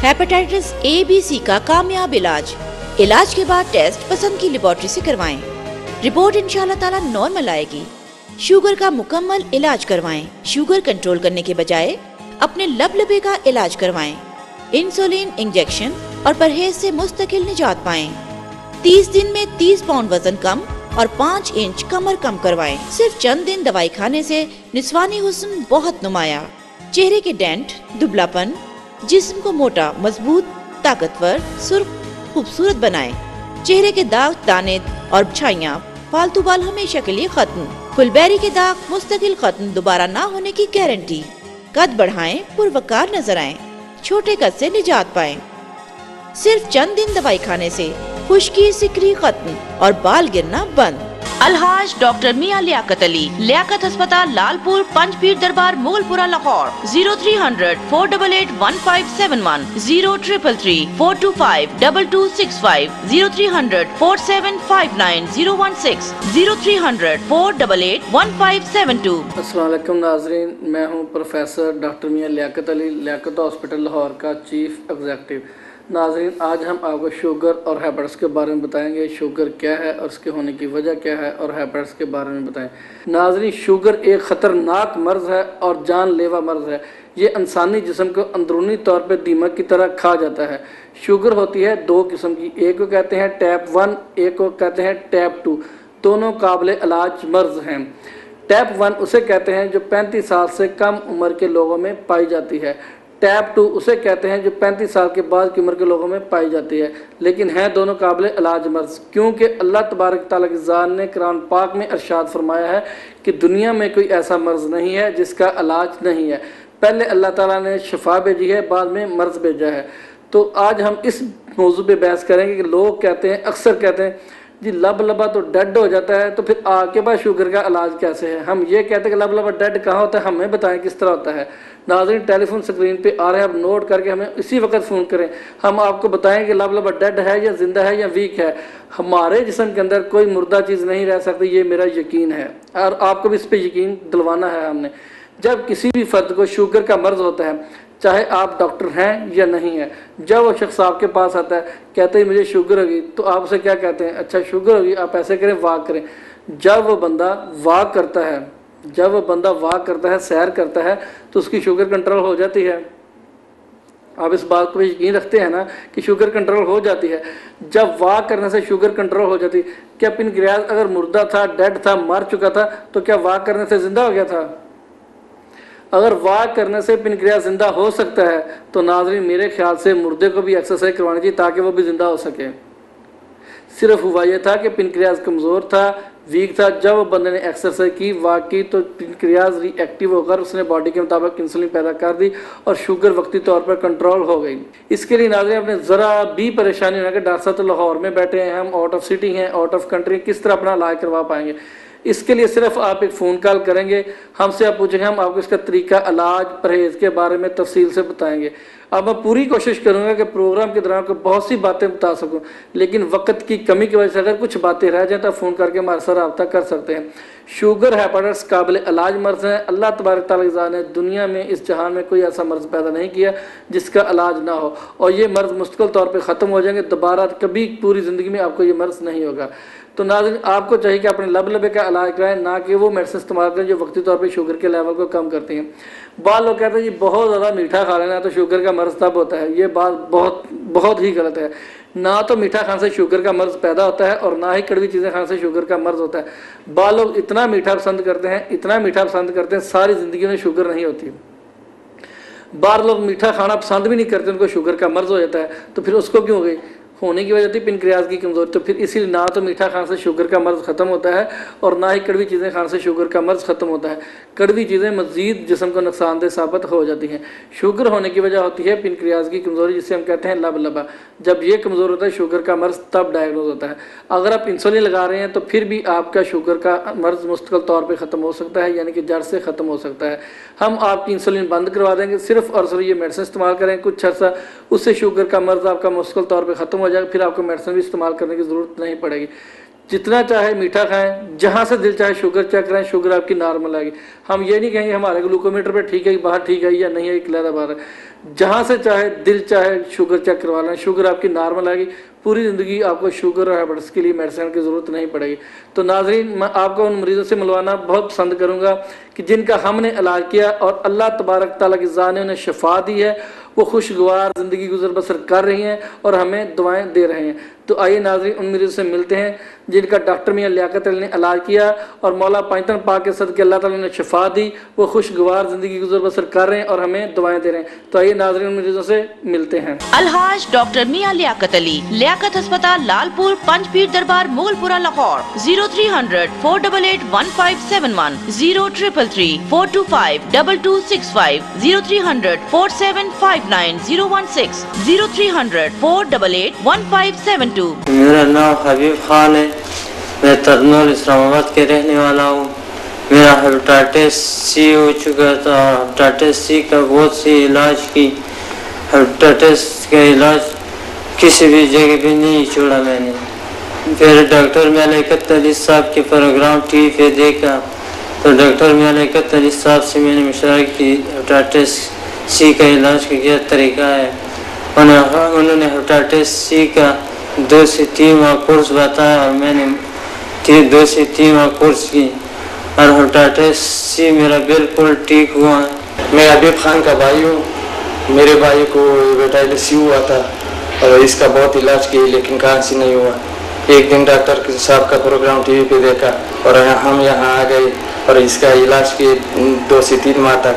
Hepatitis A B C का कामयाब इलाज। इलाज के बाद टेस्ट पसंद की लेबोरेटरी से करवाएं। रिपोर्ट इंशाल्लाह ताला नॉर्मल आएगी। शुगर का मुकम्मल इलाज करवाएं। शुगर कंट्रोल करने के बजाय अपने लबलबे का इलाज करवाएं। इंसुलिन इंजेक्शन और परहेज से मुस्तकिल निजात पाएं। 30 दिन में 30 पाउंड वजन कम और 5 इंच कमर कम करवाएं। सिर्फ चंद दिन दवाई खाने से निस्वानी हुस्न बहुत नुमाया। चेहरे के डेंट, दुबलापन, जिस्म को मोटा, मजबूत, ताकतवर, सुर्ख, खूबसूरत बनाएं। चेहरे के दाग, दाने और छाइयाँ, फालतू बाल हमेशा के लिए खत्म। फुलबेरी के दाग मुस्तकिल खत्म, दोबारा ना होने की गारंटी। कद बढ़ाएं, पुरवकार नजर आएं, छोटे कद से निजात पाएं। सिर्फ चंद दिन दवाई खाने से खुश्की, सिकरी खत्म और बाल गिरना बंद। अलहाज डॉक्टर मियां लियाकत अली, लियाकत अस्पताल, लालपुर, पंचपीर दरबार, मुगलपुरा, लाहौर। 0300 488 1571, 0333 425 2265, 0300 4759 016, 0300 488 1572। अस्सलाम वालेकुम नाज़रीन, मैं हूं प्रोफेसर डॉक्टर मियां लियाकत अली, लियाकत हॉस्पिटल लाहौर का चीफ एग्जीक्यूटिव। नाज़रीन, आज हम आपको शुगर और हेपेटाइटिस के बारे में बताएंगे। शुगर क्या है और उसके होने की वजह क्या है, और हेपेटाइटिस के बारे में बताएं। नाज़रीन, शुगर एक ख़तरनाक मर्ज़ है और जानलेवा मर्ज़ है। ये इंसानी जिस्म को अंदरूनी तौर पर दीमक की तरह खा जाता है। शुगर होती है दो किस्म की, एक को कहते हैं टाइप 1, एक को कहते हैं टाइप 2। दोनों काबिल इलाज मर्ज़ हैं। टाइप 1 उसे कहते हैं जो 35 साल से कम उम्र के लोगों में पाई जाती है। टाइप 2 उसे कहते हैं जो 35 साल के बाद की उम्र के लोगों में पाई जाती है। लेकिन हैं दोनों काबिल इलाज मर्ज़, क्योंकि अल्लाह तबारक तआला की ज़ात ने कुरान पाक में इरशाद फरमाया है कि दुनिया में कोई ऐसा मर्ज़ नहीं है जिसका इलाज नहीं है। पहले अल्लाह ताला ने शिफा भेजी है, बाद में मर्ज़ भेजा है। तो आज हम इस मौजू पे बहस करेंगे कि लोग कहते हैं, अक्सर कहते हैं जी लब लबा तो डेड हो जाता है, तो फिर आगे बाद शुगर का इलाज कैसे है। हम ये कहते हैं कि लब लबा डेड कहाँ होता है, हमें बताएं किस तरह होता है। नाज़रीन, टेलीफोन स्क्रीन पे आ रहे हैं, आप नोट करके हमें इसी वक्त फ़ोन करें। हम आपको बताएं कि लब लबा डेड है या ज़िंदा है या वीक है। हमारे जिस्म के अंदर कोई मुर्दा चीज़ नहीं रह सकती, ये मेरा यकीन है और आपको भी इस पर यकीन दिलवाना है हमने। जब किसी भी फ़र्द को शुगर का मर्ज़ होता है, चाहे आप डॉक्टर हैं या नहीं है, जब वो शख्स आपके पास आता है, कहते हैं मुझे शुगर होगी, तो आप उसे क्या कहते हैं? अच्छा शुगर होगी, आप ऐसे करें, वाक करें। जब वो बंदा वाक करता है, जब वो बंदा वाक करता है, सैर करता है, तो उसकी शुगर कंट्रोल हो जाती है। आप इस बात को यकीन रखते हैं ना कि शुगर कंट्रोल हो जाती है। जब वाक करने से शुगर कंट्रोल हो जाती है। क्या पिनक्रियाज अगर मुर्दा था, डेड था, मर चुका था, तो क्या वाक करने से ज़िंदा हो गया था? अगर वाक करने से पिनक्रियाज ज़िंदा हो सकता है, तो नाज़रीन मेरे ख्याल से मुर्दे को भी एक्सरसाइज करवानी चाहिए ताकि वो भी ज़िंदा हो सके। सिर्फ हुआ यह था कि पिनक्रियाज कमज़ोर था, वीक था। जब बंदे ने एक्सरसाइज की, वाक की, तो पिनक्रियाज रिएक्टिव होकर उसने बॉडी के मुताबिक इंसुलिन पैदा कर दी और शुगर वक्ती तौर पर कंट्रोल हो गई। इसके लिए नाज़रीन अपने ज़रा भी परेशानी होने के डॉक्टर साहब तो लाहौर में बैठे हैं, हम आउट ऑफ सिटी हैं, आउट ऑफ कंट्री, किस तरह अपना इलाज करवा पाएंगे। इसके लिए सिर्फ आप एक फ़ोन कॉल करेंगे, हमसे आप पूछेंगे, हम आपको इसका तरीका, इलाज, परहेज़ के बारे में तफसील से बताएंगे। अब मैं पूरी कोशिश करूंगा कि प्रोग्राम के दौरान को बहुत सी बातें बता सकूं, लेकिन वक्त की कमी की वजह से अगर कुछ बातें रह जाएं तो फ़ोन करके हमारे साथ रब्ता कर सकते हैं। शुगर हेपेटाइटिस काबिल इलाज मर्ज़ है। अल्लाह तबारक तआला की ज़ात ने दुनिया में, इस जहान में कोई ऐसा मर्ज़ पैदा नहीं किया जिसका इलाज ना हो, और ये मर्ज़ मुस्तकिल तौर पर ख़त्म हो जाएंगे। दोबारा कभी पूरी ज़िंदगी में आपको ये मर्ज़ नहीं होगा। तो नाज़रीन आपको चाहिए कि अपने लब लबे का इलाज कराएं, ना कि वो मेडिसिन इस्तेमाल करें जो वक्ती तौर पे शुगर के लेवल को कम करती हैं। बाल लोग कहते हैं जी बहुत ज़्यादा मीठा खा लेना तो शुगर का मर्ज़ तब होता है। ये बात बहुत ही गलत है। ना तो मीठा खाने से शुगर का मर्ज़ पैदा होता है और ना ही कड़वी चीज़ें खाने से शुगर का मर्ज़ होता है। बाल लोग इतना मीठा पसंद करते हैं, इतना मीठा पसंद करते हैं, सारी ज़िंदगी में शुगर नहीं होती। बाहर लोग मीठा खाना पसंद भी नहीं करते, उनको शुगर का मर्ज़ हो जाता है, तो फिर उसको क्यों हो गई? होने की वजह थी पिनक्रियाज की कमज़ोरी। तो फिर इसीलिए ना तो मीठा खाने से शुगर का मर्ज़ ख़त्म होता है और ना ही कड़वी चीज़ें खाने से शुगर का मर्ज़ ख़त्म होता है। कड़वी चीज़ें मज़ीद जिस्म को नुकसानदेह साबित हो जाती हैं। शुगर होने की वजह होती है पिनक्रियाज की कमज़ोरी, जिसे हम कहते हैं लब लबा। जब ये कमज़ोर होता है शुगर का मर्ज़, तब डायग्नोज होता है। अगर आप इंसुलिन लगा रहे हैं तो फिर भी आपका शुगर का मर्ज़ मुस्तकिल तौर पर ख़त्म हो सकता है, यानी कि जड़ से ख़त्म हो सकता है। हम आपकी इंसुलिन बंद करवा देंगे, सिर्फ और सिर्फ ये मेडिसिन इस्तेमाल करें कुछ अर्सा, उससे शुगर का मर्ज़ आपका मुस्तकिल तौर पर ख़त्म हो जाएगा। फिर आपको मेडिसिन भी इस्तेमाल करने की ज़रूरत नहीं पड़ेगी। जितना चाहे मीठा खाएं, जहाँ से दिल चाहे शुगर चेक करें, शुगर आपकी नॉर्मल आएगी। हम ये नहीं कहेंगे हमारे ग्लूकोमीटर पे ठीक है, बाहर ठीक है या नहीं है, एक लहदा बाहर है। जहाँ से चाहे दिल चाहे शुगर चेक करवा लें, शुगर आपकी नॉर्मल आएगी, पूरी ज़िंदगी आपको शुगर और हाइपरटेंशन के लिए मेडिसिन की ज़रूरत नहीं पड़ेगी। तो नाज़रीन, मैं आपको उन मरीज़ों से मिलवाना बहुत पसंद करूँगा कि जिनका हमने इलाज किया और अल्लाह तबारक तआला की ज़ात ने उन्हें शिफा दी है, वो खुशगवार ज़िंदगी गुजर बसर कर रही हैं और हमें दुआएं दे रहे हैं। तो आइए नाज़रीन, उन मरीज़ों से मिलते हैं जिनका डॉक्टर मियां लियाकत अली ने इलाज किया और मौला पंजतन पाक के सदके अल्लाह ताला ने शिफा दी, वो खुशगवार ज़िंदगी गुजर बसर कर रहे हैं और हमें दुआएं दे रहे हैं। तो आइए नाज़रीन, उन मरीज़ों से मिलते हैं। अलहाज डॉक्टर मियां लियाकत अली, लियाकत अस्पताल, लालपुर, पंचपीर दरबार, मुगलपुरा, लाहौर। 0300 488 1571, 0333 425 2265, 0300 4759 016, 0300 488 1572। मेरा नाम हबीब खान है, मैं तरनौल इस्लामाबाद के रहने वाला हूँ। मेरा हेपेटाइटिस सी हो चुका था। हेपेटाइटिस सी का बहुत सी इलाज की, हेपेटाइटिस का इलाज किसी भी जगह पे नहीं छोड़ा मैंने। फिर डॉक्टर लियाकत अली साहब के प्रोग्राम टीवी पे देखा तो डॉक्टर लियाकत अली साहब से मैंने मशवरा की हेपेटाइटिस सी का इलाज का क्या तरीका है। उन्होंने हेपेटाइटिस सी का 2 से 3 माह कोर्स बताया और मैंने 2 से 3 माह कोर्स की और हेपेटाइटिस सी मेरा बिल्कुल ठीक हुआ। मैं हबीब खान का भाई हूँ। मेरे भाई को हेपेटाइटिस सी हुआ था और इसका बहुत इलाज किया लेकिन कहाँ से नहीं हुआ। एक दिन डॉक्टर साहब का प्रोग्राम टीवी पे देखा और हम यहाँ आ गए और इसका इलाज किए 2 से 3 माह तक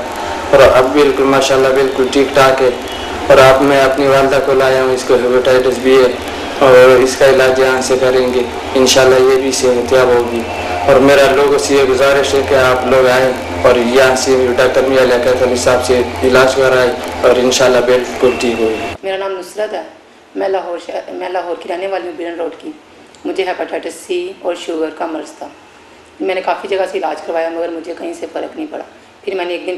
और अब बिल्कुल माशाल्लाह बिल्कुल ठीक ठाक है। और अब मैं अपनी वालदा को लाया हूँ, इसको हेपेटाइटिस भी है और इसका इलाज यहाँ से करेंगे, इंशाल्लाह ये भी सेहतियाब होगी। और मेरा लोगों से ये गुजारिश है कि आप लोग आए और यहाँ से डॉक्टर मियां लियाकत अली साहब से इलाज कराए और इंशाल्लाह बिल्कुल ठीक होगी। मेरा नाम नुसरत है, मैं लाहौर की रहने वाली हूँ, बिरन रोड की। मुझे हेपेटाइटिस सी और शुगर का मर्ज़ था। मैंने काफ़ी जगह से इलाज करवाया मगर मुझे कहीं से फ़र्क नहीं पड़ा। फिर मैंने एक दिन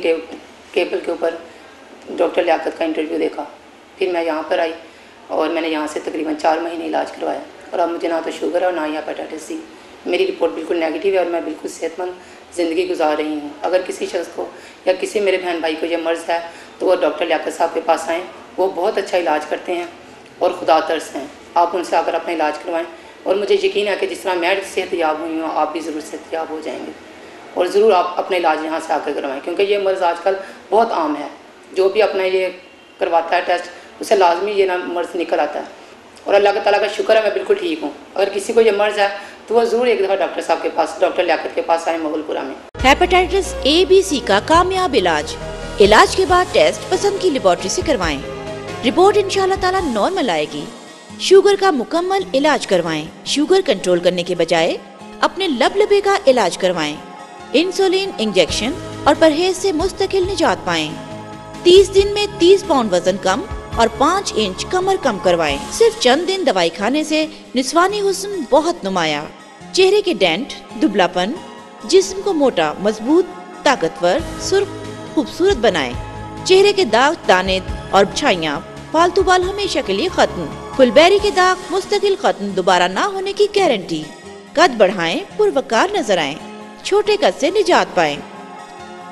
केबल के ऊपर डॉक्टर लियाकत का इंटरव्यू देखा, फिर मैं यहाँ पर आई और मैंने यहाँ से तकरीबन 4 महीने इलाज करवाया और अब मुझे ना तो शुगर है और ना ही हेपेटाइटिस सी। मेरी रिपोर्ट बिल्कुल नेगेटिव है और मैं बिल्कुल सेहतमंद ज़िंदगी गुजार रही हूँ। अगर किसी शख्स को या किसी मेरे बहन भाई को ये मर्ज़ है तो वो डॉक्टर लियाकत साहब के पास आएँ, वो बहुत अच्छा इलाज करते हैं और खुदा तरस हैं। आप उनसे आकर अपना इलाज करवाएँ और मुझे यकीन है कि जिस तरह मैं सेहतयाब हुई हूँ आप भी ज़रूर सेहतयाब हो जाएंगे। और ज़रूर आप अपना इलाज यहाँ से आकर करवाएँ क्योंकि ये मर्ज़ आजकल बहुत आम है। जो भी अपना ये करवाता है टेस्ट उसे लाजमी ये ना मर्ज़ निकल आता है और अल्लाह ताला का शुक्र है मैं बिल्कुल ठीक हूँ। अगर किसी को ये मर्ज़ है तो वह ज़रूर एक दफ़ा डॉक्टर साहब के पास, डॉक्टर लियाकत के पास आए मुगलपुरा में। हेपेटाइटिस A, B, C का कामयाब इलाज के बाद टेस्ट पसंद की लेबोरेटरी से करवाएं। रिपोर्ट इंशाल्लाह ताला नॉर्मल आएगी। शुगर का मुकम्मल इलाज करवाएं। शुगर कंट्रोल करने के बजाय अपने लबलबे का इलाज करवाएं। इंसुलिन इंजेक्शन और परहेज से मुस्तकिल निजात पाएं। 30 दिन में 30 पाउंड वजन कम और 5 इंच कमर कम करवाएं। सिर्फ चंद दिन दवाई खाने से निस्वानी हुस्न बहुत नुमाया। चेहरे के डेंट, दुबलापन, जिस्म को मोटा, मजबूत, ताकतवर, सुर्ख, खूबसूरत बनाएं। चेहरे के दाग, दाने और छाइयाँ, फालतू बाल हमेशा के लिए खत्म। फुलबेरी के दाग मुस्तकिल खत्म, दोबारा ना होने की गारंटी। कद बढ़ाएं, पुरवकार नजर आएं, छोटे कद से निजात पाएं।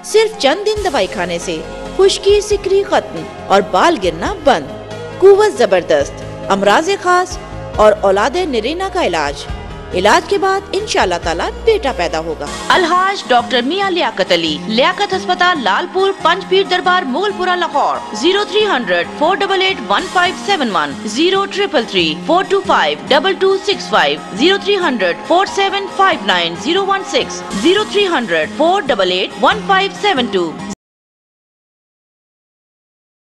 सिर्फ चंद दिन दवाई खाने से खुश्की, सिकरी खत्म और बाल गिरना बंद। कुव्वत जबरदस्त, अमराज खास और औलादे नरीना का इलाज के बाद इंशाल्लाह ताला बेटा पैदा होगा। अलहाज डॉक्टर मियां लियाकत अली, लियाकत अस्पताल, लालपुर, पंचपीर दरबार, मुगलपुरा, लाहौर। 0300 488 1571, 0333 425 2265, 0300 4759 016, 0300 488 1572।